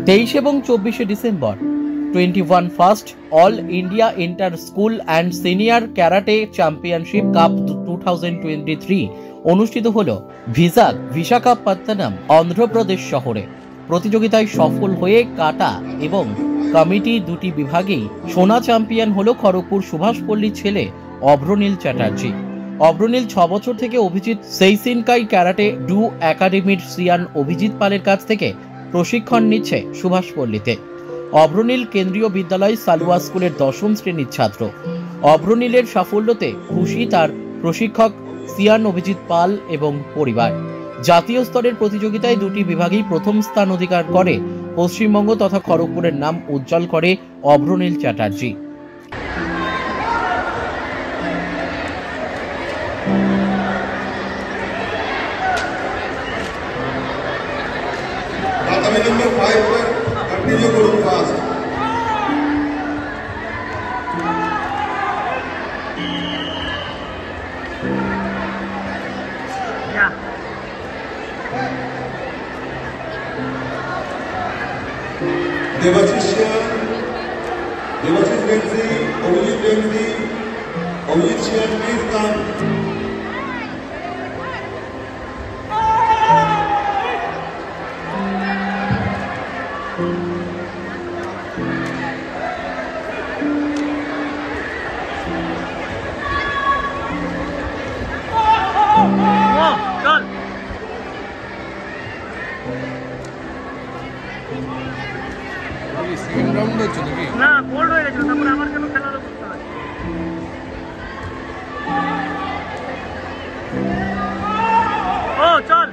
23 এবং 24 December 21 first all India inter school and senior karate championship cup 2023 অনুষ্ঠিত হল বিশাখাপত্তনম অন্ধ্রপ্রদেশ শহরে। প্রতিযোগিতায় সফল হয়ে কাটা এবং কমিটি দুটি বিভাগেই সোনা চ্যাম্পিয়ন হল খড়গপুর সুভাষপল্লীর ছেলে অভ্রনীল চ্যাটার্জি। অভ্রনীল 6 বছর থেকে অভিজিৎ সেইসিনকাই ক্যারাটে ডু একাডেমির সিয়ান অভিজিৎ পালের কাছ থেকে প্রশিক্ষণ নিচ্ছে সুভাষপল্লীতে। অভ্রনীল কেন্দ্রীয় বিদ্যালয় সালুয়া স্কুলের 10ম শ্রেণীর ছাত্র। অভ্রনীলের সাফল্যতে খুশি তার প্রশিক্ষক সিয়ান অভিজিৎ পাল এবং পরিবার। জাতীয় স্তরের প্রতিযোগিতায় দুটি বিভাগেই প্রথম স্থান অধিকার করে পশ্চিমবঙ্গ তথা খড়গপুরের নাম উজ্জ্বল করে অভ্রনীল চ্যাটার্জি। नंबर 5 पर कंटिन्यू करूं फास्ट। देवाशीष बेंसी, Abhijit share please come. Second round হচ্ছে নাকি না গোল্ড হয়ে গেছিল, তারপরে আমার কেন খেলাটা করতে হয়? ও চল